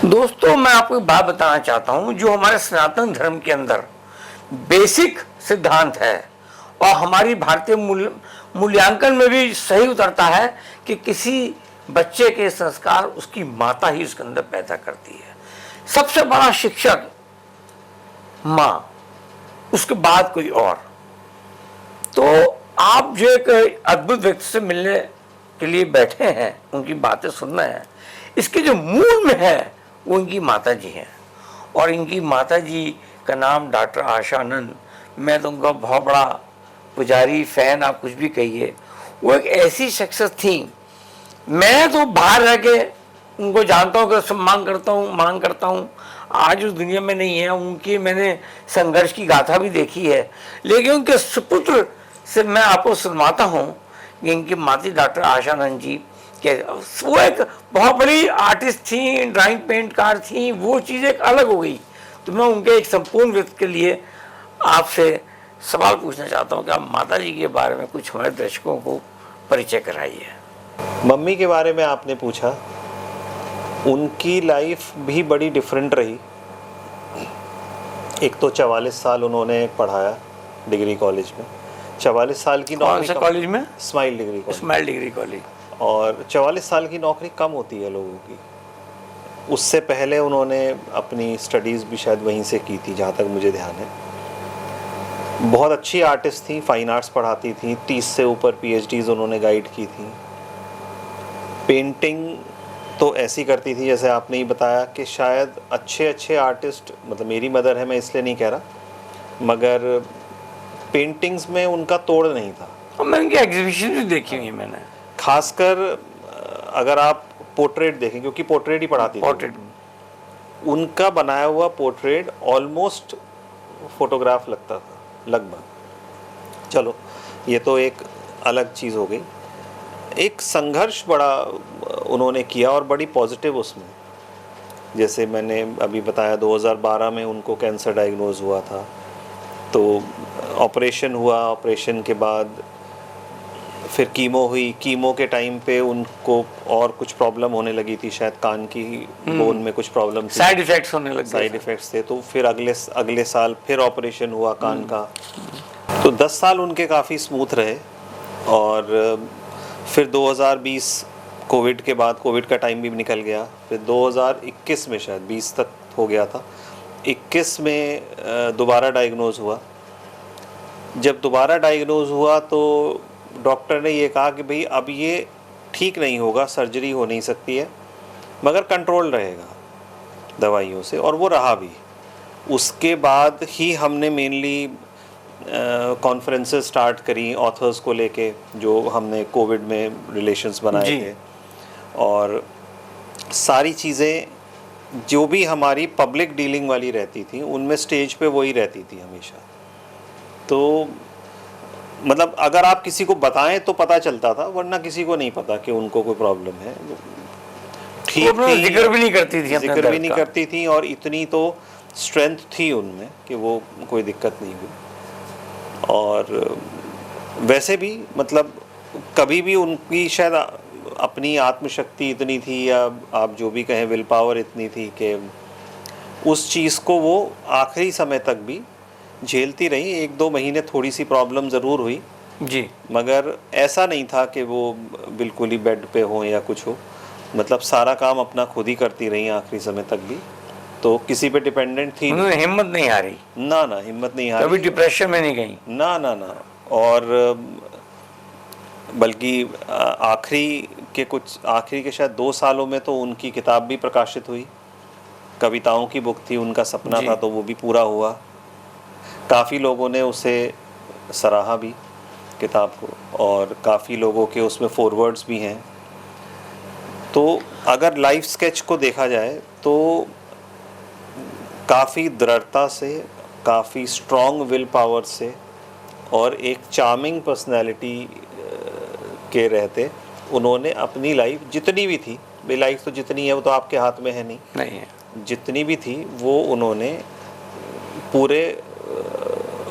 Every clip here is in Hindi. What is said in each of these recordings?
दोस्तों, मैं आपको एक बात बताना चाहता हूं जो हमारे सनातन धर्म के अंदर बेसिक सिद्धांत है और हमारी भारतीय मूल्यांकन में भी सही उतरता है कि किसी बच्चे के संस्कार उसकी माता ही उसके अंदर पैदा करती है। सबसे बड़ा शिक्षक माँ, उसके बाद कोई और। तो आप जो एक अद्भुत व्यक्ति से मिलने के लिए बैठे हैं, उनकी बातें सुन रहे हैं, इसके जो मूल में है वो इनकी माता जी हैं। और इनकी माता जी का नाम डॉक्टर आशानंद। मैं तो उनका बहुत बड़ा पुजारी, फैन, आप कुछ भी कहिए। वो एक ऐसी शख्सियत थी, मैं तो बाहर रह के उनको जानता हूँ, सम्मान करता हूँ, मांग करता हूँ। आज उस दुनिया में नहीं है, उनकी मैंने संघर्ष की गाथा भी देखी है, लेकिन उनके सुपुत्र से मैं आपको सुनवाता हूँ कि इनकी माता डॉक्टर आशानंद जी के वो एक बहुत बड़ी आर्टिस्ट थी, ड्राइंग पेंटकार थी। वो चीज़ एक अलग हो गई। तो मैं उनके एक संपूर्ण व्यक्ति के लिए आपसे सवाल पूछना चाहता हूँ कि आप माता जी के बारे में कुछ हमारे दर्शकों को परिचय कराइए। मम्मी के बारे में आपने पूछा, उनकी लाइफ भी बड़ी डिफरेंट रही। एक तो 44 साल उन्होंने पढ़ाया डिग्री कॉलेज में। 44 साल की कौन से कॉलेज में? Smile degree college. Smile degree college. और 44 साल की नौकरी कम होती है लोगों की। उससे पहले उन्होंने अपनी स्टडीज़ भी शायद वहीं से की थी, जहाँ तक मुझे ध्यान है। बहुत अच्छी आर्टिस्ट थी, फाइन आर्ट्स पढ़ाती थी, 30 से ऊपर PhDs उन्होंने गाइड की थी। पेंटिंग तो ऐसी करती थी, जैसे आपने ही बताया, कि शायद अच्छे आर्टिस्ट, मतलब मेरी मदर है, मैं इसलिए नहीं कह रहा, मगर पेंटिंग्स में उनका तोड़ नहीं था। और मैं उनकी एग्जीबिशन भी देखी हुई मैंने। खासकर अगर आप पोर्ट्रेट देखें, क्योंकि पोर्ट्रेट ही पढ़ाती थी, उनका बनाया हुआ पोर्ट्रेट ऑलमोस्ट फोटोग्राफ लगता था, लगभग। चलो, ये तो एक अलग चीज़ हो गई। एक संघर्ष बड़ा उन्होंने किया और बड़ी पॉजिटिव उसमें। जैसे मैंने अभी बताया, 2012 में उनको कैंसर डायग्नोज हुआ था, तो ऑपरेशन हुआ। ऑपरेशन के बाद फिर कीमो हुई। कीमो के टाइम पे उनको और कुछ प्रॉब्लम होने लगी थी, शायद कान की बोन में कुछ प्रॉब्लम थी, साइड इफेक्ट्स होने लगे। साइड इफेक्ट्स थे। तो फिर अगले साल फिर ऑपरेशन हुआ कान का। तो 10 साल उनके काफ़ी स्मूथ रहे। और फिर 2020 कोविड के बाद, कोविड का टाइम भी निकल गया। फिर 2021 में, शायद 20 तक हो गया था, 21 में दोबारा डायग्नोज हुआ। जब दोबारा डायग्नोज हुआ तो डॉक्टर ने ये कहा कि भाई अब ये ठीक नहीं होगा, सर्जरी हो नहीं सकती है, मगर कंट्रोल रहेगा दवाइयों से। और वो रहा भी। उसके बाद ही हमने मेनली कॉन्फ्रेंसेस स्टार्ट करी ऑथर्स को लेके, जो हमने कोविड में रिलेशंस बनाए थे। और सारी चीज़ें जो भी हमारी पब्लिक डीलिंग वाली रहती थी, उनमें स्टेज पे वही रहती थी हमेशा। तो मतलब अगर आप किसी को बताएं तो पता चलता था, वरना किसी को नहीं पता कि उनको कोई प्रॉब्लम है। ठीक थी, जिक्र भी नहीं करती थी, जिक्र भी नहीं करती थी। और इतनी तो स्ट्रेंथ थी उनमें कि वो कोई दिक्कत नहीं हुई। और वैसे भी मतलब कभी भी उनकी शायद अपनी आत्मशक्ति इतनी थी, या आप जो भी कहें, विल पावर इतनी थी कि उस चीज़ को वो आखिरी समय तक भी झेलती रही। 1-2 महीने थोड़ी सी प्रॉब्लम ज़रूर हुई जी, मगर ऐसा नहीं था कि वो बिल्कुल ही बेड पे हो या कुछ हो। मतलब सारा काम अपना खुद ही करती रही आखिरी समय तक भी। तो किसी पे डिपेंडेंट थी नहीं। हिम्मत नहीं हारी। ना, हिम्मत नहीं हारी। कभी डिप्रेशन में नहीं गई। ना। और बल्कि आखिरी के शायद 2 सालों में तो उनकी किताब भी प्रकाशित हुई। कविताओं की बुक थी, उनका सपना था, तो वो भी पूरा हुआ। काफ़ी लोगों ने उसे सराहा भी, किताब को, और काफ़ी लोगों के उसमें फॉरवर्ड्स भी हैं। तो अगर लाइफ स्केच को देखा जाए तो काफ़ी दृढ़ता से, काफ़ी स्ट्रॉन्ग विल पावर से और एक चार्मिंग पर्सनैलिटी के रहते उन्होंने अपनी लाइफ जितनी भी थी, भाई लाइफ तो जितनी है वो तो आपके हाथ में है नहीं है, जितनी भी थी वो उन्होंने पूरे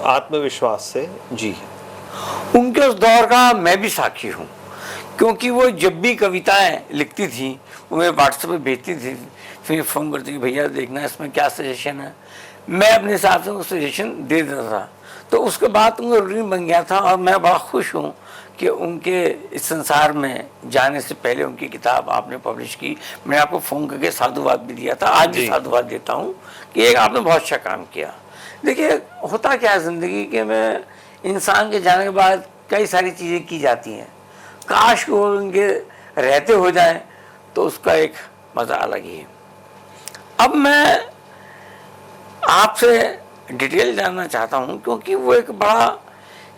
आत्मविश्वास से जी। उनके उस दौर का मैं भी साक्षी हूँ, क्योंकि वो जब भी कविताएं लिखती थी वो मेरे व्हाट्सएप पे भेजती थी, फिर फ़ोन करती कि भैया देखना इसमें क्या सजेशन है, मैं अपने हिसाब से वो सजेशन दे देता था। तो उसके बाद उनका रूटीन बन गया था और मैं बड़ा खुश हूँ कि उनके इस संसार में जाने से पहले उनकी किताब आपने पब्लिश की। मैंने आपको फ़ोन करके साधुवाद भी दिया था, आज भी साधुवाद देता हूँ कि एक आपने बहुत अच्छा काम किया। देखिए होता क्या है ज़िंदगी के में, इंसान के जाने के बाद कई सारी चीज़ें की जाती हैं, काश वो उनके रहते हो जाए तो उसका एक मज़ा अलग ही है। अब मैं आपसे डिटेल जानना चाहता हूँ क्योंकि वो एक बड़ा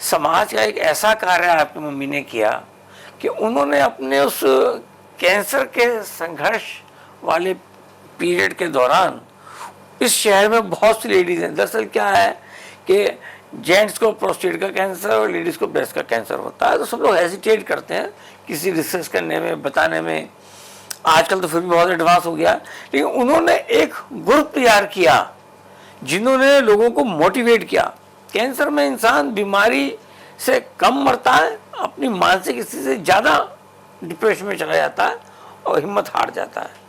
समाज का एक ऐसा कार्य आपकी मम्मी ने किया कि उन्होंने अपने उस कैंसर के संघर्ष वाले पीरियड के दौरान इस शहर में बहुत सी लेडीज़ हैं। दरअसल क्या है कि जेंट्स को प्रोस्टेट का कैंसर और लेडीज़ को ब्रेस्ट का कैंसर होता है, तो सब लोग हेजिटेट करते हैं किसी रिसर्च करने में, बताने में। आजकल तो फिर भी बहुत एडवांस हो गया, लेकिन उन्होंने एक ग्रुप तैयार किया जिन्होंने लोगों को मोटिवेट किया। कैंसर में इंसान बीमारी से कम मरता है, अपनी मानसिक स्थिति से ज़्यादा डिप्रेशन में चला जाता है और हिम्मत हार जाता है।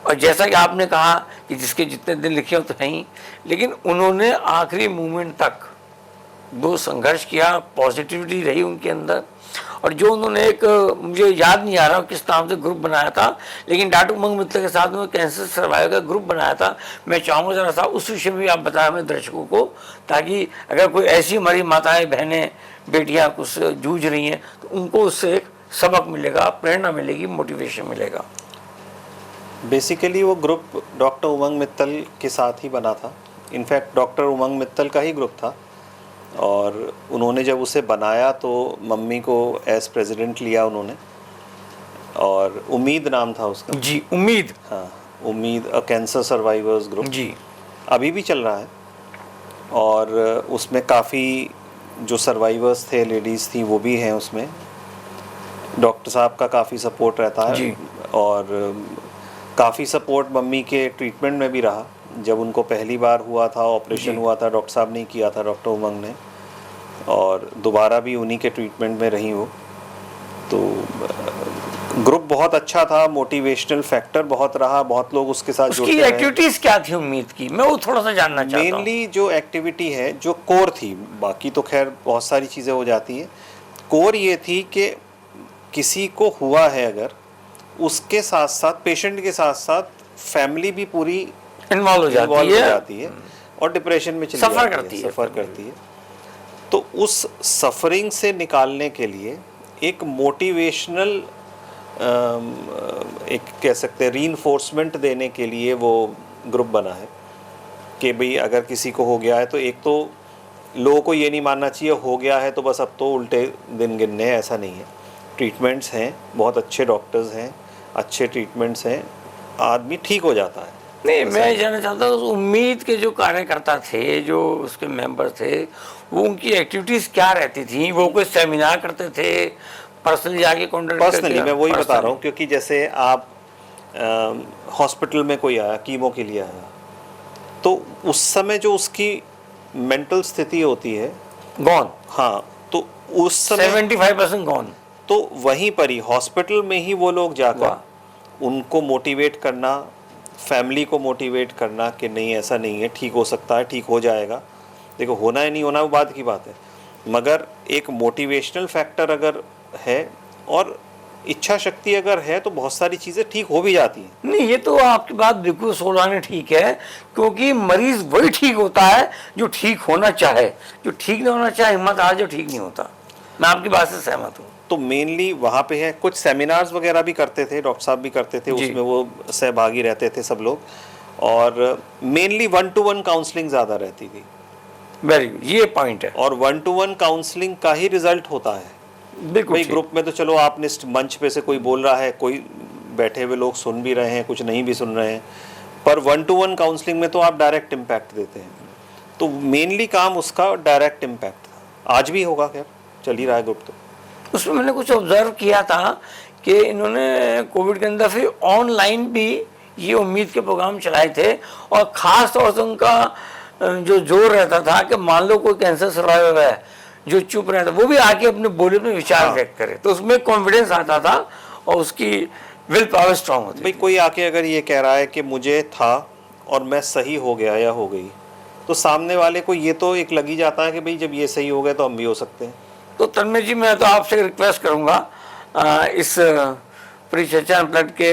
और जैसा कि आपने कहा कि जिसके जितने दिन लिखे हो तो नहीं, लेकिन उन्होंने आखिरी मोमेंट तक वो संघर्ष किया, पॉजिटिविटी रही उनके अंदर। और जो उन्होंने एक, मुझे याद नहीं आ रहा किस नाम से ग्रुप बनाया था, लेकिन डॉक्टर उमंग मित्तल के साथ में कैंसर सर्वाइवर का ग्रुप बनाया था। मैं चाहूँगा जरा सा उस विषय में भी आप बताएं हमें दर्शकों को, ताकि अगर कोई ऐसी हमारी माताएं बहनें बेटियां कुछ जूझ रही हैं तो उनको उससे एक सबक मिलेगा, प्रेरणा मिलेगी, मोटिवेशन मिलेगा। बेसिकली वो ग्रुप डॉक्टर उमंग मित्तल के साथ ही बना था। इनफैक्ट डॉक्टर उमंग मित्तल का ही ग्रुप था और उन्होंने जब उसे बनाया तो मम्मी को एज प्रेसिडेंट लिया उन्होंने, और उम्मीद नाम था उसका। जी उम्मीद। हाँ, उम्मीद, अ कैंसर सर्वाइवर्स ग्रुप जी अभी भी चल रहा है। और उसमें काफ़ी जो सर्वाइवर्स थे, लेडीज़ थी, वो भी हैं उसमें। डॉक्टर साहब का काफ़ी सपोर्ट रहता है जी। और काफ़ी सपोर्ट मम्मी के ट्रीटमेंट में भी रहा। जब उनको पहली बार हुआ था, ऑपरेशन हुआ था, डॉक्टर साहब ने किया था, डॉक्टर उमंग ने, और दोबारा भी उन्हीं के ट्रीटमेंट में रही वो। तो ग्रुप बहुत अच्छा था, मोटिवेशनल फैक्टर बहुत रहा, बहुत लोग उसके साथ जुड़ते उसकी रहे। एक्टिविटीज क्या थी उम्मीद की, मैं वो थोड़ा सा जानना चाहता हूँ। मेनली जो एक्टिविटी है, जो कोर थी, बाकी तो खैर बहुत सारी चीज़ें हो जाती हैं, कोर ये थी कि किसी को हुआ है अगर, उसके साथ साथ, पेशेंट के साथ साथ फैमिली भी पूरी इन्वॉल्व हो जाती है और डिप्रेशन में चली सफ़र जाती है, सफ़र करती है। तो उस सफरिंग से निकालने के लिए एक मोटिवेशनल, एक कह सकते हैं रीइंफोर्समेंट देने के लिए वो ग्रुप बना है कि भाई अगर किसी को हो गया है तो एक तो लोगों को ये नहीं मानना चाहिए हो गया है तो बस अब तो उल्टे दिन गिनने हैं, ऐसा नहीं है। ट्रीटमेंट्स हैं, बहुत अच्छे डॉक्टर्स हैं, अच्छे ट्रीटमेंट्स हैं, आदमी ठीक हो जाता है। नहीं, मैं जानना चाहता हूँ उम्मीद के जो कार्यकर्ता थे, जो उसके मेंबर थे, वो उनकी एक्टिविटीज़ क्या रहती थी? वो कोई सेमिनार करते थे, पर्सनली जाके कॉन्टेक्ट करके? पर्सनली मैं वही बता रहा हूँ, क्योंकि जैसे आप हॉस्पिटल में कोई आया, कीमो के लिए आया, तो उस समय जो उसकी मेंटल स्थिति होती है, गॉन। हाँ, तो उस समय 75% गॉन। तो वहीं पर ही हॉस्पिटल में ही वो लोग जाकर उनको मोटिवेट करना, फैमिली को मोटिवेट करना कि नहीं ऐसा नहीं है, ठीक हो सकता है, ठीक हो जाएगा। देखो होना है नहीं होना वो बात की बात है, मगर एक मोटिवेशनल फैक्टर अगर है और इच्छा शक्ति अगर है तो बहुत सारी चीज़ें ठीक हो भी जाती हैं। नहीं, ये तो आपकी बात बिल्कुल सोलाने ठीक है, क्योंकि मरीज वही ठीक होता है जो ठीक होना चाहे। जो ठीक नहीं होना चाहे हिम्मत हार, जो ठीक नहीं होता। मैं आपकी बात से सहमत हूँ। तो मेनली वहाँ पे है, कुछ सेमिनार्स वगैरह भी करते थे, डॉक्टर साहब भी करते थे, उसमें वो सहभागी रहते थे सब लोग, और मेनली 1-to-1 काउंसलिंग ज़्यादा रहती थी। वेरी गुड, ये पॉइंट है। और 1-to-1 काउंसलिंग का ही रिजल्ट होता है। बिल्कुल। ग्रुप में तो चलो आपने मंच पे से कोई बोल रहा है, कोई बैठे हुए लोग सुन भी रहे हैं, कुछ नहीं भी सुन रहे हैं, पर 1-to-1 काउंसलिंग में तो आप डायरेक्ट इम्पैक्ट देते हैं। तो मेनली काम उसका डायरेक्ट इम्पैक्ट था, आज भी होगा, खैर चल ही रहा है ग्रुप। तो उसमें मैंने कुछ ऑब्जर्व किया था कि इन्होंने कोविड के अंदर फिर ऑनलाइन भी ये उम्मीद के प्रोग्राम चलाए थे, और ख़ास तौर से उनका जो जोर रहता था कि मान लो कोई कैंसर सर्वाइवर है जो चुप रहता वो भी आके अपने बोले में विचार व्यक्त करे, तो उसमें कॉन्फिडेंस आता था और उसकी विल पावर स्ट्रांग होती भाई कोई आके अगर ये कह रहा है कि मुझे था और मैं सही हो गया या हो गई, तो सामने वाले को ये तो एक लग ही जाता है कि भाई जब ये सही हो गए तो हम भी हो सकते हैं। तो तन्मय जी, मैं तो आपसे रिक्वेस्ट करूंगा इस परिचर्चा अनप्लग्ड के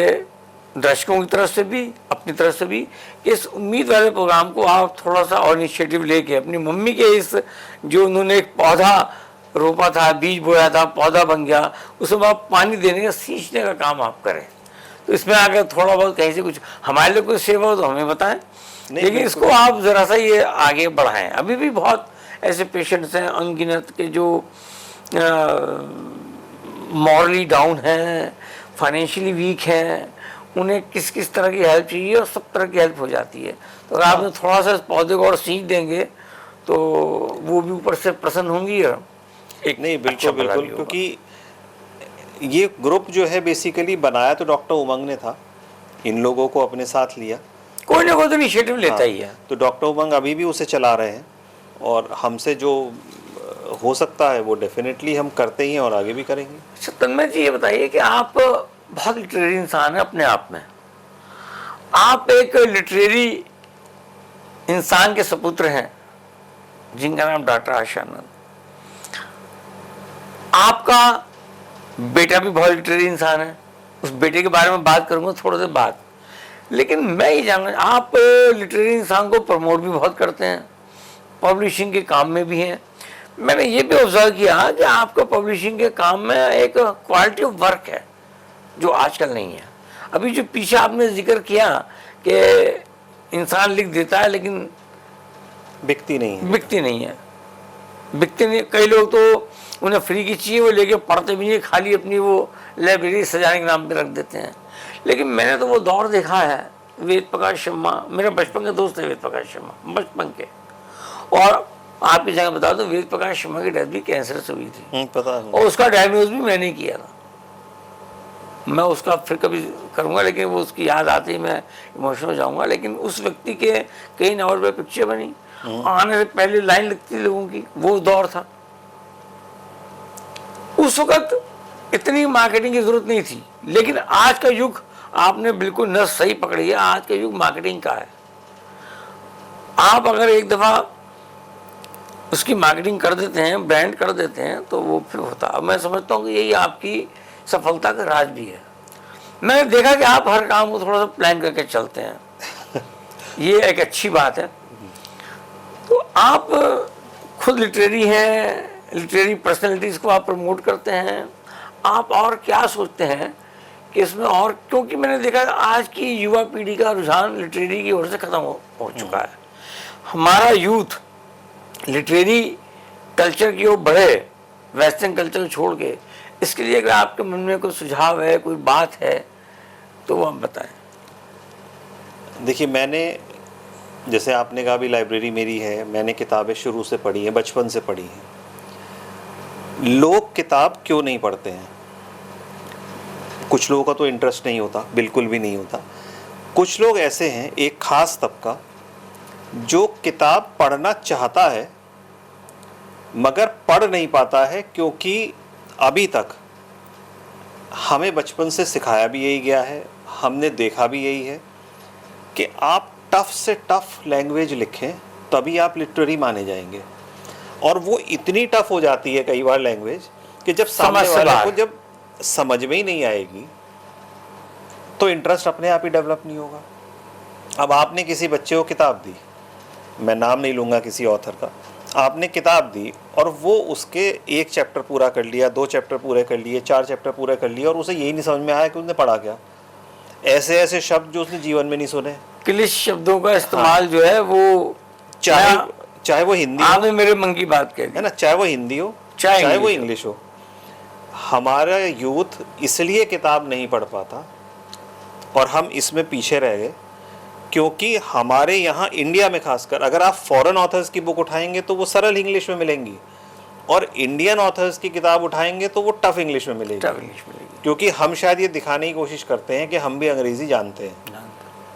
दर्शकों की तरफ से भी, अपनी तरफ से भी, कि इस उम्मीद वाले प्रोग्राम को आप थोड़ा सा और इनिशिएटिव लेके अपनी मम्मी के इस, जो उन्होंने एक पौधा रोपा था, बीज बोया था, पौधा बन गया, उसमें आप पानी देने का, सींचने का काम आप करें। तो इसमें अगर थोड़ा बहुत कहीं से कुछ हमारे लिए कुछ सेवा हो तो हमें बताएं, लेकिन इसको आप ज़रा सा ये आगे बढ़ाएं। अभी भी बहुत ऐसे पेशेंट्स हैं अनगिनत के जो मॉरली डाउन हैं, फाइनेंशियली वीक हैं, उन्हें किस किस तरह की हेल्प चाहिए और सब तरह की हेल्प हो जाती है। तो अगर आपने थोड़ा सा इस पौधे को और सींच देंगे तो वो भी ऊपर से प्रसन्न होंगी। और एक नहीं, बिल्कुल बिल्कुल, क्योंकि ये ग्रुप जो है बेसिकली बनाया तो डॉक्टर उमंग ने था, इन लोगों को अपने साथ लिया, कोई ना कोई तो इनिशिएटिव लेता ही है। तो डॉक्टर उमंग अभी भी उसे चला रहे हैं और हमसे जो हो सकता है वो डेफिनेटली हम करते ही हैं और आगे भी करेंगे। अच्छा तन्मय जी, ये बताइए कि आप बहुत लिटरेरी इंसान है अपने आप में, आप एक लिटरेरी इंसान के सपुत्र हैं जिनका नाम डॉक्टर आशा आनंद। आपका बेटा भी बहुत लिटरेरी इंसान है, उस बेटे के बारे में बात करूंगा थोड़ी देर बाद। लेकिन मैं ये जानना, आप लिटरेरी इंसान को प्रमोट भी बहुत करते हैं, पब्लिशिंग के काम में भी हैं। मैंने ये भी ऑब्जर्व किया कि आपका पब्लिशिंग के काम में एक क्वालिटी ऑफ वर्क है जो आजकल नहीं है। अभी जो पीछे आपने जिक्र किया कि इंसान लिख देता है लेकिन बिकती नहीं है, बिकती नहीं है, बिकती नहीं। कई लोग तो उन्हें फ्री की चाहिए, वो लेके पढ़ते भी नहीं, खाली अपनी वो लाइब्रेरी सजाने के नाम पे रख देते हैं। लेकिन मैंने तो वो दौर देखा है, वेद प्रकाश शर्मा मेरा बचपन के दोस्त है, वेद प्रकाश शर्मा बचपन के, और आपकी जगह बता दो वेद प्रकाश शर्मा की डेथ भी कैंसर से हुई थी, पता है, और उसका डायग्नोज भी मैंने किया था। मैं उसका फिर कभी करूँगा, लेकिन वो उसकी याद आती ही मैं इमोशनल हो जाऊँगा। लेकिन उस व्यक्ति के कई नंबर पे पिक्चर बनी, आने से पहले लाइन लगती लोगों की, वो दौर था। उस वक्त इतनी मार्केटिंग की जरूरत नहीं थी, लेकिन आज का युग, आपने बिल्कुल न सही पकड़ी है, आज का युग मार्केटिंग का है। आप अगर एक दफ़ा उसकी मार्केटिंग कर देते हैं, ब्रांड कर देते हैं, तो वो फिर होता है। मैं समझता हूँ कि यही आपकी सफलता का राज भी है। मैंने देखा कि आप हर काम को थोड़ा सा प्लान करके चलते हैं, ये एक अच्छी बात है। तो आप खुद लिटरेरी हैं, लिटरेरी पर्सनैलिटीज़ को आप प्रमोट करते हैं, आप और क्या सोचते हैं कि इसमें और, क्योंकि मैंने देखा आज की युवा पीढ़ी का रुझान लिटरेरी की ओर से ख़त्म हो चुका है। हमारा यूथ लिटरेरी कल्चर की ओर बढ़े, वेस्टर्न कल्चर छोड़ के। इसके लिए अगर आपके मन में कोई सुझाव है, कोई बात है, तो वो हम बताएं। देखिए, मैंने जैसे आपने कहा भी लाइब्रेरी मेरी है, मैंने किताबें शुरू से पढ़ी हैं, बचपन से पढ़ी हैं। लोग किताब क्यों नहीं पढ़ते हैं? कुछ लोगों का तो इंटरेस्ट नहीं होता, बिल्कुल भी नहीं होता। कुछ लोग ऐसे हैं, एक ख़ास तबका, जो किताब पढ़ना चाहता है मगर पढ़ नहीं पाता है, क्योंकि अभी तक हमें बचपन से सिखाया भी यही गया है, हमने देखा भी यही है कि आप टफ से टफ लैंग्वेज लिखें तभी आप लिटरेरी माने जाएंगे। और वो इतनी टफ हो जाती है कई बार लैंग्वेज कि जब सामने वाले को जब समझ में ही नहीं आएगी तो इंटरेस्ट अपने आप ही डेवलप नहीं होगा। अब आपने किसी बच्चे को किताब दी, मैं नाम नहीं लूँगा किसी ऑथर का, आपने किताब दी और वो उसके 1 चैप्टर पूरा कर लिया, 2 चैप्टर पूरे कर लिए, 4 चैप्टर पूरे कर लिए, और उसे यही नहीं समझ में आया कि उसने पढ़ा क्या। ऐसे ऐसे शब्द जो उसने जीवन में नहीं सुने, क्लिश शब्दों का इस्तेमाल जो है वो, चाहे वो हिंदी, आपने मेरे मन की बात कही है ना, चाहे वो हिंदी हो चाहे वो इंग्लिश हो। हमारा यूथ इसलिए किताब नहीं पढ़ पाता और हम इसमें पीछे रह गए क्योंकि हमारे यहाँ इंडिया में खासकर अगर आप फॉरेन ऑथर्स की बुक उठाएंगे तो वो सरल इंग्लिश में मिलेंगी, और इंडियन ऑथर्स की किताब उठाएंगे तो वो टफ इंग्लिश में मिलेगी। क्योंकि हम शायद ये दिखाने की कोशिश करते हैं कि हम भी अंग्रेज़ी जानते हैं,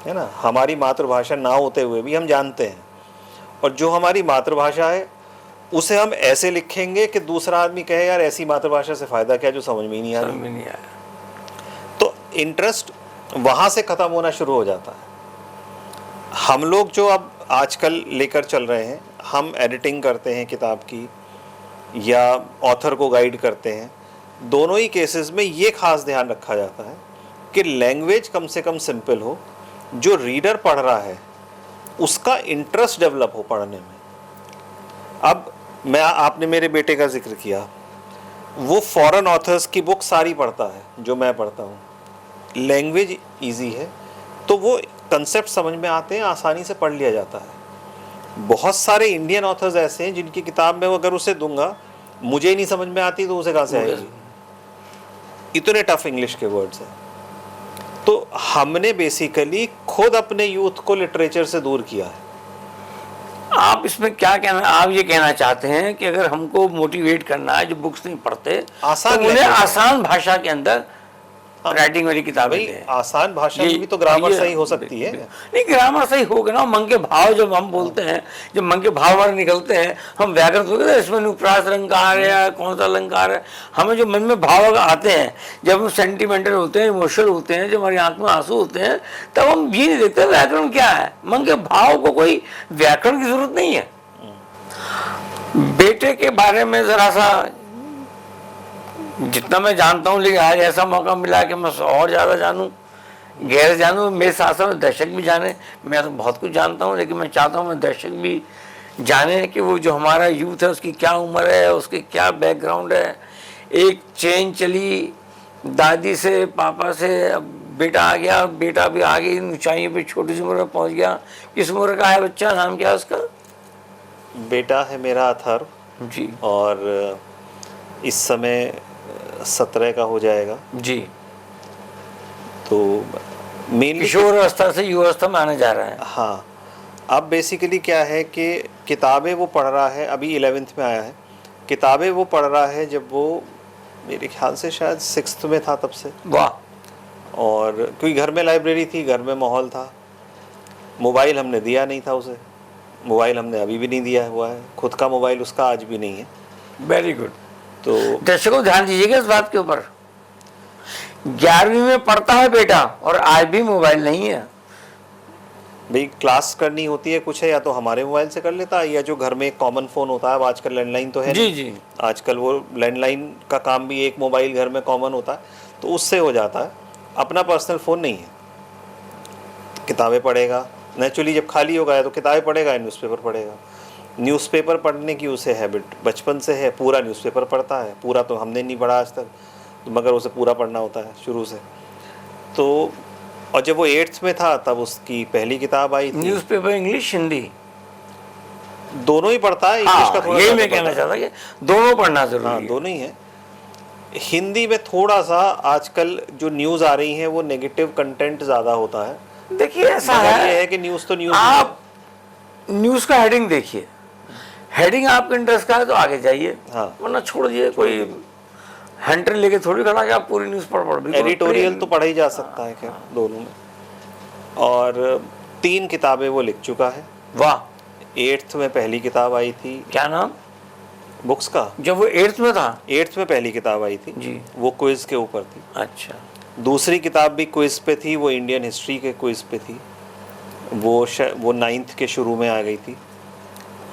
है ना, हमारी मातृभाषा ना होते हुए भी हम जानते हैं। और जो हमारी मातृभाषा है उसे हम ऐसे लिखेंगे कि दूसरा आदमी कहे यार ऐसी मातृभाषा से फायदा क्या जो समझ में ही नहीं आ समझ रही। में नहीं आया। तो इंटरेस्ट वहां से खत्म होना शुरू हो जाता है। हम लोग जो अब आजकल लेकर चल रहे हैं, हम एडिटिंग करते हैं किताब की या ऑथर को गाइड करते हैं, दोनों ही केसेस में ये खास ध्यान रखा जाता है कि लैंग्वेज कम से कम सिंपल हो, जो रीडर पढ़ रहा है उसका इंटरेस्ट डेवलप हो पढ़ने में। अब आपने मेरे बेटे का जिक्र किया, वो फॉरेन ऑथर्स की बुक सारी पढ़ता है जो मैं पढ़ता हूँ। लैंग्वेज इजी है तो वो कंसेप्ट समझ में आते हैं, आसानी से पढ़ लिया जाता है। बहुत सारे इंडियन ऑथर्स ऐसे हैं जिनकी किताब में अगर उसे दूंगा मुझे ही नहीं समझ में आती तो उसे कहाँ से आएगी, इतने टफ इंग्लिश के वर्ड्स हैं। तो हमने बेसिकली खुद अपने यूथ को लिटरेचर से दूर किया है। आप इसमें क्या कहना, आप ये कहना चाहते हैं कि अगर हमको मोटिवेट करना है जो बुक्स नहीं पढ़ते, आसान तो उन्हें language है। आसान भाषा के अंदर राइटिंग वाली किताबें भाई दें। आसान भाषा में भी तो ग्रामर सही हो सकती है। नहीं, ग्रामर सही होगा ना, मन के भाव जब हम बोलते हैं, जब मन के भाव हमारे निकलते हैं, हम व्याकरण तो कहते हैं इसमें अनुप्रास अलंकार है या कौन सा अलंकार है, हमें जो मन में भाव आते हैं, जब हम सेंटिमेंटल होते हैं, इमोशनल होते हैं, जब हमारी आंख में आंसू होते हैं, तब हम ये नहीं देखते व्याकरण क्या है। मन के भाव को कोई व्याकरण की जरूरत नहीं है। बेटे के बारे में जरा सा जितना मैं जानता हूँ, लेकिन आज ऐसा मौका मिला कि मैं और ज़्यादा जानूँ, गहरे जानूँ, मेरे साथ साथ दर्शक भी जाने। मैं तो बहुत कुछ जानता हूँ, लेकिन मैं चाहता हूँ मैं दर्शक भी जाने कि वो जो हमारा यूथ है उसकी क्या उम्र है, उसकी क्या बैकग्राउंड है। एक चेन चली दादी से, पापा से, अब बेटा आ गया, बेटा भी आगे ऊंचाइयों पे छोटी सी उम्र में पहुँच गया। किस उम्र का है बच्चा, नाम क्या है उसका? बेटा है मेरा अथर्व जी, और इस समय 17 का हो जाएगा। जी, तो मेनली किशोर अवस्था से युवावस्था में आने जा रहा है। हाँ, अब बेसिकली क्या है कि किताबें वो पढ़ रहा है, अभी 11th में आया है। किताबें वो पढ़ रहा है जब वो मेरे ख्याल से शायद 6th में था तब से। वाह। और क्योंकि घर में लाइब्रेरी थी, घर में माहौल था। मोबाइल हमने दिया नहीं था उसे, मोबाइल हमने अभी भी नहीं दिया हुआ है, खुद का मोबाइल उसका आज भी नहीं है। Very good. तो दर्शकों ध्यान दीजिएगा इस बात के ऊपर, 11वीं में पढ़ता है बेटा और आज भी मोबाइल नहीं है। भाई क्लास करनी होती है कुछ है, या तो हमारे मोबाइल से कर लेता है या जो घर में एक कॉमन फ़ोन होता है। अब आजकल लैंडलाइन तो है जी नहीं। जी, आजकल वो लैंडलाइन का काम भी एक मोबाइल घर में कॉमन होता है, तो उससे हो जाता है। अपना पर्सनल फ़ोन नहीं है। किताबें पढ़ेगा, नेचुरली जब खाली हो गया तो किताबें पढ़ेगा, न्यूज़पेपर पढ़ेगा। न्यूज़पेपर पढ़ने की उसे हैबिट बचपन से है, पूरा न्यूज़पेपर पढ़ता है। पूरा तो हमने नहीं पढ़ा आज तक, मगर उसे पूरा पढ़ना होता है शुरू से। तो और जब वो 8th में था तब उसकी पहली किताब आई थी। न्यूज़पेपर इंग्लिश हिंदी दोनों ही पढ़ता है। इंग्लिश हाँ, का थोड़ा यही सा मैं कहना चाहता कि दोनों पढ़ना जरूरी हाँ, है। दोनों ही है। हिंदी में थोड़ा सा आजकल जो न्यूज़ आ रही है वो नेगेटिव कंटेंट ज़्यादा होता है। देखिए ऐसा मगर ये है है कि न्यूज़ तो न्यूज़ आप न्यूज़ का हेडिंग देखिए, हेडिंग आपके इंटरेस्ट का है तो आगे जाइए, हाँ। वरना छोड़ दिए। कोई हंटर लेके थोड़ी खड़ा कि आप पूरी न्यूज़ पढ़ एडिटोरियल तो पढ़ा ही जा सकता है खैर दोनों में। और 3 किताबें वो लिख चुका है। वाह। 8th में पहली किताब आई थी। क्या नाम? बुक्स का जब वो 8th में था? 8th में पहली किताब आई थी जी। वो क्विज के ऊपर थी। अच्छा। दूसरी किताब भी क्विज पे थी, वो इंडियन हिस्ट्री के क्विज पे थी। वो 9th के शुरू में आ गई थी।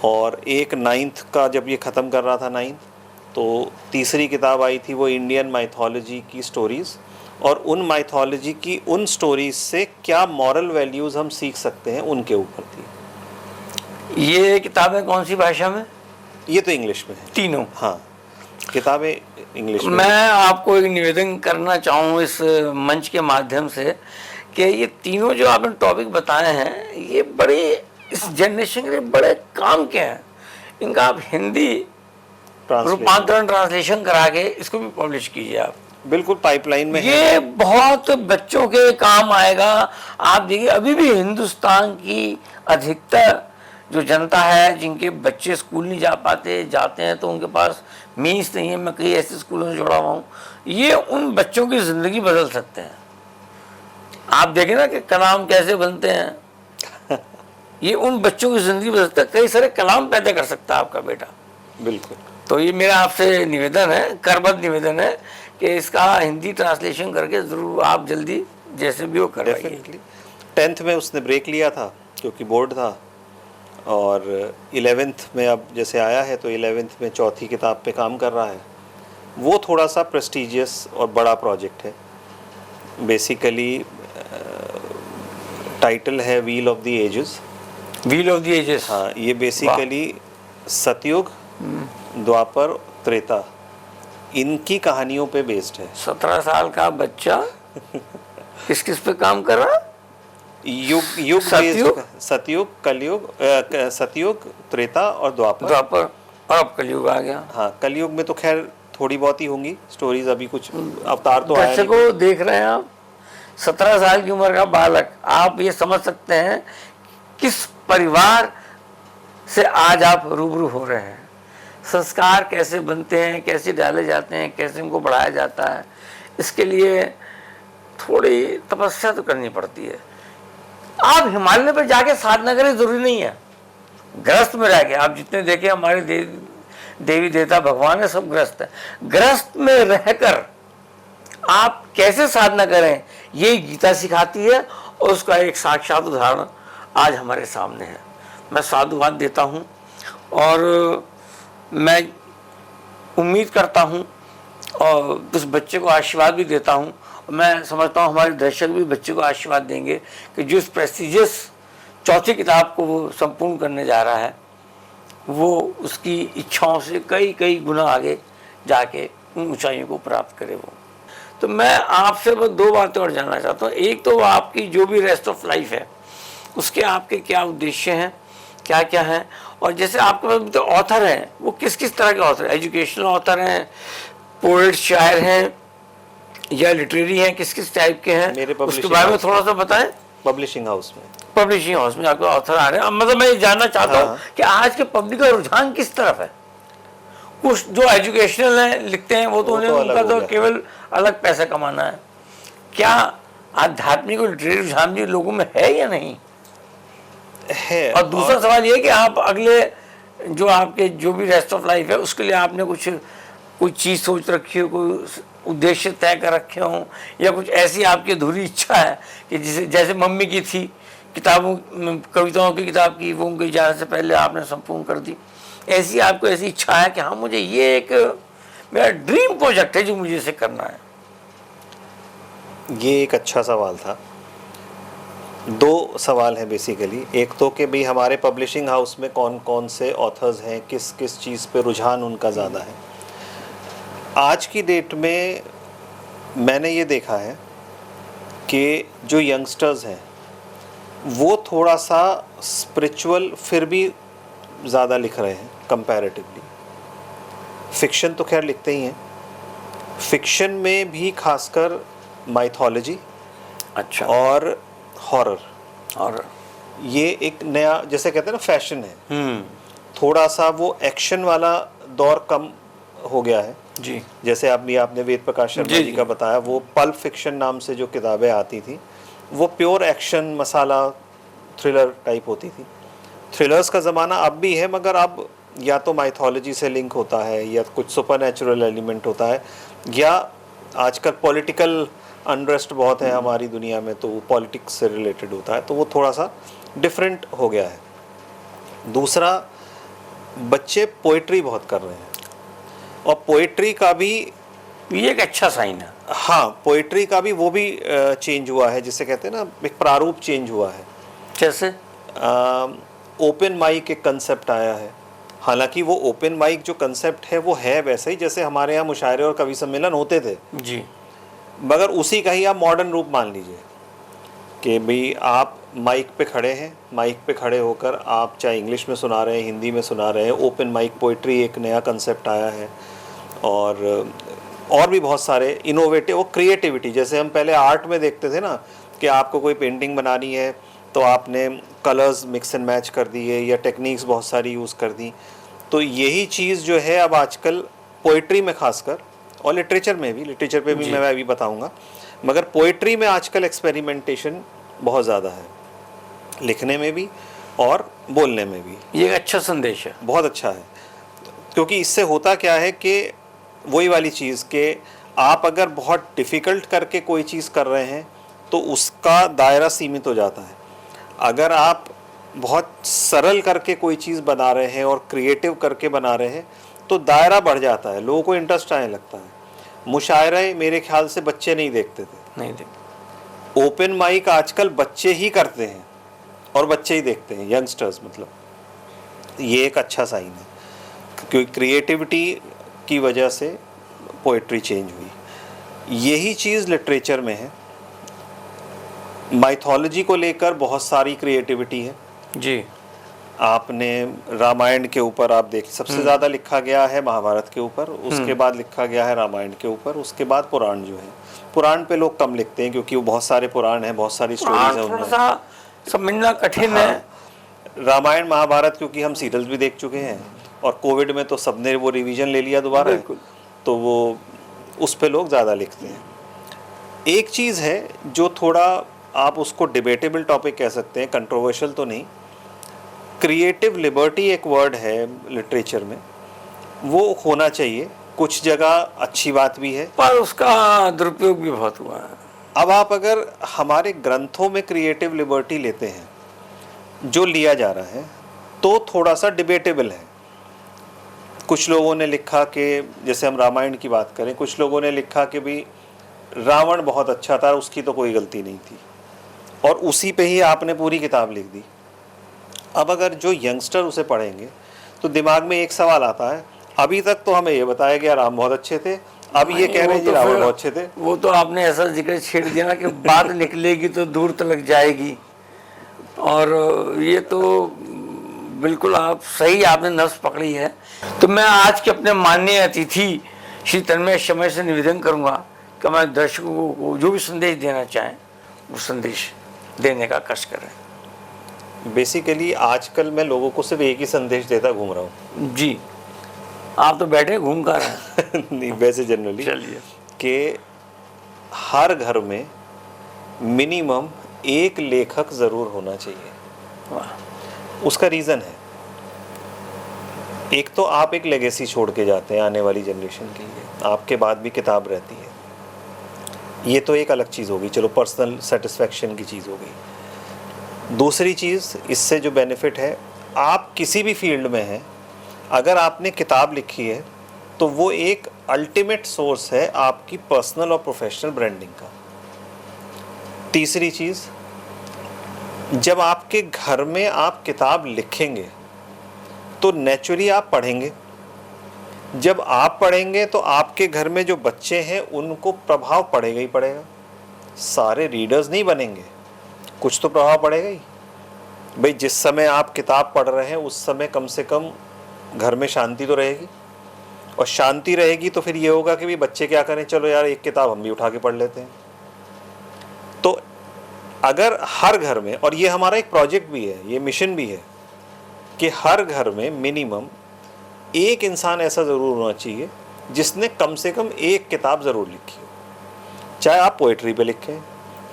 और एक 9th का जब ये ख़त्म कर रहा था 9th, तो तीसरी किताब आई थी वो इंडियन माइथोलॉजी की स्टोरीज़, और उन माइथोलॉजी की उन स्टोरीज से क्या मॉरल वैल्यूज़ हम सीख सकते हैं उनके ऊपर थी। ये किताबें कौन सी भाषा में? ये तो इंग्लिश में है तीनों? हाँ, किताबें इंग्लिश में। मैं आपको एक निवेदन करना चाहूँ इस मंच के माध्यम से कि ये तीनों जो आपने टॉपिक बताए हैं ये बड़े इस जनरेशन के लिए बड़े काम के हैं। इनका आप हिंदी रूपांतरण ट्रांसलेशन करा के इसको भी पब्लिश कीजिए आप। बिल्कुल पाइपलाइन में ये है। बहुत बच्चों के काम आएगा। आप देखिए अभी भी हिंदुस्तान की अधिकतर जो जनता है जिनके बच्चे स्कूल नहीं जा पाते, जाते हैं तो उनके पास मीन्स नहीं है। मैं कई ऐसे स्कूलों से जुड़ा हुआ हूँ, ये उन बच्चों की ज़िंदगी बदल सकते हैं। आप देखें ना कि कलाम कैसे बनते हैं, ये उन बच्चों की ज़िंदगी बदल सकता है। कई सारे कलाम पैदा कर सकता है आपका बेटा। बिल्कुल। तो ये मेरा आपसे निवेदन है, करबद्ध निवेदन है कि इसका हिंदी ट्रांसलेशन करके ज़रूर आप जल्दी जैसे भी हो करवाइए। डेफिनेटली 10th में उसने ब्रेक लिया था क्योंकि बोर्ड था, और 11th में अब जैसे आया है तो 11th में चौथी किताब पे काम कर रहा है। वो थोड़ा सा प्रेस्टिजियस और बड़ा प्रोजेक्ट है। बेसिकली टाइटल है wheel of the ages. Wheel of the ages. हाँ, ये बेसिकली सतयुग, द्वापर, त्रेता, इनकी कहानियों पे बेस्ड है। 17 साल का बच्चा किस किस पे काम कर रहा? युग सतयुग? सतयुग, कलयुग, सतयुग, त्रेता और द्वापर। द्वापर और अब कलयुग आ गया। हाँ, कलयुग में तो खैर थोड़ी बहुत ही होंगी स्टोरीज, अभी कुछ अवतार तो आया नहीं। दर्शकों देख रहे हैं आप, 17 साल की उम्र का बालक, आप ये समझ सकते हैं किस परिवार से आज आप रूबरू हो रहे हैं। संस्कार कैसे बनते हैं, कैसे डाले जाते हैं, कैसे उनको बढ़ाया जाता है, इसके लिए थोड़ी तपस्या तो करनी पड़ती है। आप हिमालय पर जाके साधना करें जरूरी नहीं है। ग्रस्त में रह के आप जितने देखे हमारे देवी देवता भगवान है, सब ग्रस्त है। ग्रस्त में रहकर आप कैसे साधना करें, ये गीता सिखाती है और उसका एक साक्षात उदाहरण आज हमारे सामने है। मैं साधुवाद देता हूँ और मैं उम्मीद करता हूँ और उस बच्चे को आशीर्वाद भी देता हूँ। मैं समझता हूँ हमारे दर्शक भी बच्चे को आशीर्वाद देंगे कि जो इस प्रेस्टिजियस चौथी किताब को वो संपूर्ण करने जा रहा है, वो उसकी इच्छाओं से कई कई गुना आगे जाके उन ऊंचाइयों को प्राप्त करे वो। तो मैं आपसे बस 2 बातें और जानना चाहता हूँ। एक तो आपकी जो भी रेस्ट ऑफ लाइफ है उसके आपके क्या उद्देश्य हैं, क्या क्या हैं, और जैसे आपके पास तो ऑथर हैं, वो किस किस तरह के ऑथर हैं? एजुकेशनल ऑथर हैं, पोएट शायर हैं, या लिटरेरी हैं, किस किस टाइप के हैं, मेरे उसके बारे में थोड़ा सा बताएं। पब्लिशिंग हाउस में, पब्लिशिंग हाउस में आपके ऑथर आ रहे हैं। मतलब मैं ये जानना चाहता हूँ कि आज के पब्लिक का रुझान किस तरफ है। कुछ जो एजुकेशनल है लिखते हैं वो तो उन्हें उनका तो केवल अलग पैसा कमाना है। क्या आध्यात्मिक और लिटरेरी रुझान भी लोगों में है या नहीं है? और दूसरा सवाल ये कि आप अगले जो आपके जो भी रेस्ट ऑफ लाइफ है उसके लिए आपने कोई चीज़ सोच रखी हो, कोई उद्देश्य तय कर रखे हों, या कुछ ऐसी आपकी अधूरी इच्छा है कि जैसे मम्मी की थी किताबों कविताओं की किताब की, वो उनके जाने से पहले आपने संपूर्ण कर दी। ऐसी आपको ऐसी इच्छा है कि हाँ मुझे ये एक मेरा ड्रीम प्रोजेक्ट है जो मुझे इसे करना है? ये एक अच्छा सवाल था। 2 सवाल हैं बेसिकली। एक तो कि भाई हमारे पब्लिशिंग हाउस में कौन कौन से ऑथर्स हैं, किस किस चीज़ पे रुझान उनका ज़्यादा है। आज की डेट में मैंने ये देखा है कि जो यंगस्टर्स हैं वो थोड़ा सा स्पिरिचुअल फिर भी ज़्यादा लिख रहे हैं कंपैरेटिवली। फिक्शन तो खैर लिखते ही हैं, फिक्शन में भी खासकर माइथोलॉजी अच्छा और हॉरर, और ये एक नया जैसे कहते हैं ना फैशन है। थोड़ा सा वो एक्शन वाला दौर कम हो गया है जी। जैसे आपने वेद प्रकाश शर्मा जी का बताया, वो पल्प फिक्शन नाम से जो किताबें आती थी वो प्योर एक्शन मसाला थ्रिलर टाइप होती थी। थ्रिलर्स का ज़माना अब भी है, मगर अब या तो माइथोलॉजी से लिंक होता है या कुछ सुपरनैचुरल एलिमेंट होता है, या आजकल पॉलिटिकल अनरेस्ट बहुत है हमारी दुनिया में तो वो पॉलिटिक्स से रिलेटेड होता है, तो वो थोड़ा सा डिफरेंट हो गया है। दूसरा, बच्चे पोइट्री बहुत कर रहे हैं और पोइट्री का भी ये एक अच्छा साइन है। हाँ, पोइट्री का भी वो भी चेंज हुआ है, जिसे कहते हैं ना एक प्रारूप चेंज हुआ है। जैसे ओपन माइक एक कंसेप्ट आया है। हालांकि वो ओपन माइक जो कंसेप्ट है वो है वैसे ही जैसे हमारे यहाँ मुशायरे और कवि सम्मेलन होते थे जी, मगर उसी का ही आप मॉडर्न रूप मान लीजिए कि भाई आप माइक पे खड़े हैं, माइक पे खड़े होकर आप चाहे इंग्लिश में सुना रहे हैं, हिंदी में सुना रहे हैं। ओपन माइक पोइट्री एक नया कंसेप्ट आया है, और भी बहुत सारे इनोवेटिव और क्रिएटिविटी। जैसे हम पहले आर्ट में देखते थे ना कि आपको कोई पेंटिंग बनानी है तो आपने कलर्स मिक्स एंड मैच कर दिए या टेक्निक्स बहुत सारी यूज़ कर दी, तो यही चीज़ जो है अब आजकल पोइट्री में खासकर, और लिटरेचर में भी, लिटरेचर पे भी मैं अभी बताऊंगा, मगर पोइट्री में आजकल एक्सपेरिमेंटेशन बहुत ज़्यादा है, लिखने में भी और बोलने में भी। ये एक अच्छा संदेश है, बहुत अच्छा है। क्योंकि इससे होता क्या है कि वही वाली चीज़ कि आप अगर बहुत डिफ़िकल्ट करके कोई चीज़ कर रहे हैं तो उसका दायरा सीमित हो जाता है। अगर आप बहुत सरल करके कोई चीज़ बना रहे हैं और क्रिएटिव करके बना रहे हैं तो दायरा बढ़ जाता है, लोगों को इंटरेस्ट आने लगता है। मुशायरे मेरे ख्याल से बच्चे नहीं देखते थे, नहीं देखते। ओपन माइक आजकल बच्चे ही करते हैं और बच्चे ही देखते हैं, यंगस्टर्स मतलब। ये एक अच्छा साइन है क्योंकि क्रिएटिविटी की वजह से पोइट्री चेंज हुई। यही चीज़ लिटरेचर में है। माइथोलॉजी को लेकर बहुत सारी क्रिएटिविटी है जी। आपने रामायण के ऊपर आप देख, सबसे ज़्यादा लिखा गया है महाभारत के ऊपर, उसके बाद लिखा गया है रामायण के ऊपर, उसके बाद पुराण जो है। पुराण पे लोग कम लिखते हैं क्योंकि वो बहुत सारे पुराण हैं, बहुत सारी स्टोरीज हैं थोड़ा उनमें। सा समझना कठिन है। रामायण महाभारत क्योंकि हम सीरियल्स भी देख चुके हैं और कोविड में तो सबने वो रिवीजन ले लिया दोबारा, बिल्कुल। तो वो उस पे लोग ज़्यादा लिखते हैं। एक चीज़ है जो थोड़ा आप उसको डिबेटेबल टॉपिक कह सकते हैं, कंट्रोवर्शियल तो नहीं, क्रिएटिव लिबर्टी एक वर्ड है लिटरेचर में, वो होना चाहिए। कुछ जगह अच्छी बात भी है पर उसका दुरुपयोग भी बहुत हुआ है। अब आप अगर हमारे ग्रंथों में क्रिएटिव लिबर्टी लेते हैं, जो लिया जा रहा है, तो थोड़ा सा डिबेटेबल है। कुछ लोगों ने लिखा कि, जैसे हम रामायण की बात करें, कुछ लोगों ने लिखा कि भी रावण बहुत अच्छा था, उसकी तो कोई गलती नहीं थी, और उसी पे ही आपने पूरी किताब लिख दी। अब अगर जो यंगस्टर उसे पढ़ेंगे तो दिमाग में एक सवाल आता है, अभी तक तो हमें ये बताया गया राम बहुत अच्छे थे, अब ये कह रहे हैं जी रावण बहुत अच्छे थे। वो तो आपने ऐसा जिक्र छेड़ दिया ना कि बात निकलेगी तो दूर तक जाएगी, और ये तो बिल्कुल आप सही आपने नस पकड़ी है। तो मैं आज के अपने माननीय अतिथि श्री तन्मय शर्मा से निवेदन करूंगा कि हमारे दर्शकों को जो भी संदेश देना चाहें वो संदेश देने का कष्ट करें। बेसिकली आजकल मैं लोगों को सिर्फ एक ही संदेश देता घूम रहा हूँ जी, आप तो बैठे घूम कर रहे हैं। नहीं, वैसे जनरली चलिए, कि हर घर में मिनिमम एक लेखक ज़रूर होना चाहिए। वाह, उसका रीज़न है, एक तो आप एक लेगेसी छोड़ के जाते हैं आने वाली जनरेशन के लिए, आपके बाद भी किताब रहती है, ये तो एक अलग चीज़ होगी, चलो पर्सनल सेटिस्फेक्शन की चीज़ हो गई। दूसरी चीज़ इससे जो बेनिफिट है, आप किसी भी फील्ड में हैं, अगर आपने किताब लिखी है तो वो एक अल्टीमेट सोर्स है आपकी पर्सनल और प्रोफेशनल ब्रांडिंग का। तीसरी चीज़, जब आपके घर में आप किताब लिखेंगे तो नेचुरली आप पढ़ेंगे, जब आप पढ़ेंगे तो आपके घर में जो बच्चे हैं उनको प्रभाव पड़ेगा ही पड़ेगा। सारे रीडर्स नहीं बनेंगे, कुछ तो प्रभाव पड़ेगा ही। भाई जिस समय आप किताब पढ़ रहे हैं उस समय कम से कम घर में शांति तो रहेगी, और शांति रहेगी तो फिर ये होगा कि भी बच्चे क्या करें, चलो यार एक किताब हम भी उठा के पढ़ लेते हैं। तो अगर हर घर में, और ये हमारा एक प्रोजेक्ट भी है, ये मिशन भी है कि हर घर में मिनिमम एक इंसान ऐसा ज़रूर होना चाहिए जिसने कम से कम एक किताब ज़रूर लिखी हो। चाहे आप पोइट्री पे लिखें,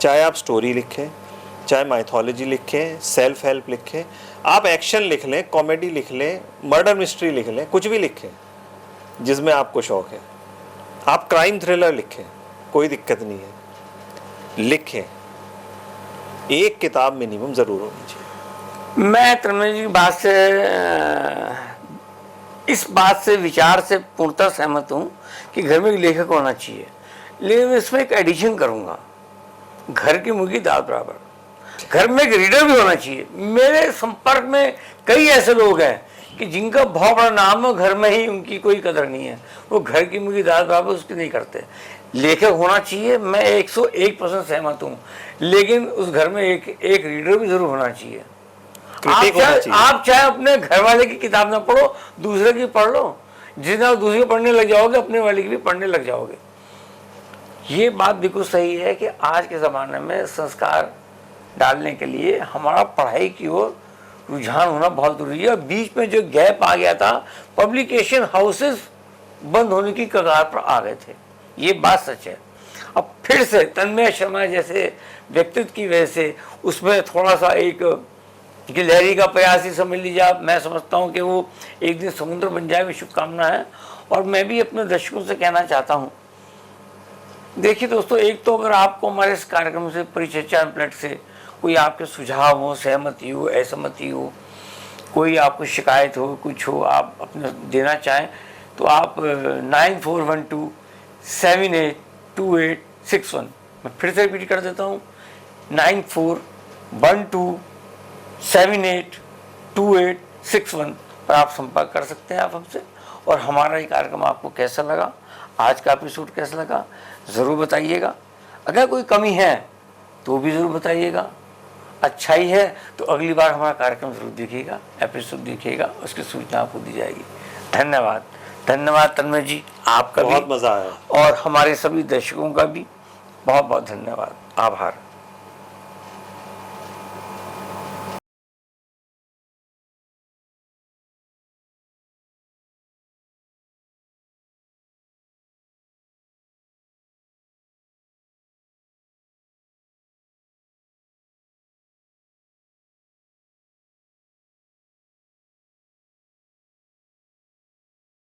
चाहे आप स्टोरी लिखें, चाहे माइथोलॉजी लिखें, सेल्फ हेल्प लिखें, आप एक्शन लिख लें, कॉमेडी लिख लें, मर्डर मिस्ट्री लिख लें, कुछ भी लिखें जिसमें आपको शौक़ है। आप क्राइम थ्रिलर लिखें, कोई दिक्कत नहीं है, लिखें। एक किताब मिनिमम ज़रूर होनी चाहिए। मैं तन्मय जी की बात से, इस बात से, विचार से पूर्णतः सहमत हूँ कि घर में एक लेखक होना चाहिए, लेकिन मैं इसमें एक एडिशन करूँगा, घर की मुर्गी दाल बराबर, घर में एक रीडर भी होना चाहिए। मेरे संपर्क में कई ऐसे लोग हैं कि जिनका बहुत बड़ा नाम है, घर में ही उनकी कोई कदर नहीं है, वो घर की मुर्गी दाल बराबर उसकी नहीं करते। लेखक होना चाहिए, मैं 101% सहमत हूँ, लेकिन उस घर में एक रीडर भी जरूर होना चाहिए। आप चाहे अपने घर वाले की किताब ना पढ़ो, दूसरे की पढ़ लो, जितना आप दूसरे पढ़ने लग जाओगे अपने वाले की भी पढ़ने लग जाओगे। ये बात बिल्कुल सही है कि आज के ज़माने में संस्कार डालने के लिए हमारा पढ़ाई की ओर रुझान होना बहुत जरूरी है। बीच में जो गैप आ गया था, पब्लिकेशन हाउसेस बंद होने की कगार पर आ गए थे, ये बात सच है। अब फिर से तन्मय शर्मा जैसे व्यक्तित्व की वजह से उसमें थोड़ा सा एक कि लहरी का प्रयास ही समझ लीजिए आप। मैं समझता हूँ कि वो एक दिन समुद्र बन जाए, वो शुभकामना है। और मैं भी अपने दर्शकों से कहना चाहता हूँ, देखिए दोस्तों, एक तो अगर आपको हमारे इस कार्यक्रम से परिचर्चा प्लेट से कोई आपके सुझाव हो, सहमति हो, असहमति हो, कोई आपको शिकायत हो, कुछ हो, आप अपने देना चाहें तो आप 9412782861, मैं फिर से रिपीट कर देता हूँ, 9412782861 पर आप संपर्क कर सकते हैं आप हमसे। और हमारा ये कार्यक्रम आपको कैसा लगा, आज का एपिसोड कैसा लगा, ज़रूर बताइएगा। अगर कोई कमी है तो भी ज़रूर बताइएगा। अच्छा ही है तो अगली बार हमारा कार्यक्रम ज़रूर देखिएगा, एपिसोड देखिएगा, उसकी सूचना आपको दी जाएगी। धन्यवाद। धन्यवाद तन्मय जी, आपका बहुत भी मज़ा आया। और हमारे सभी दर्शकों का भी बहुत बहुत धन्यवाद, आभार।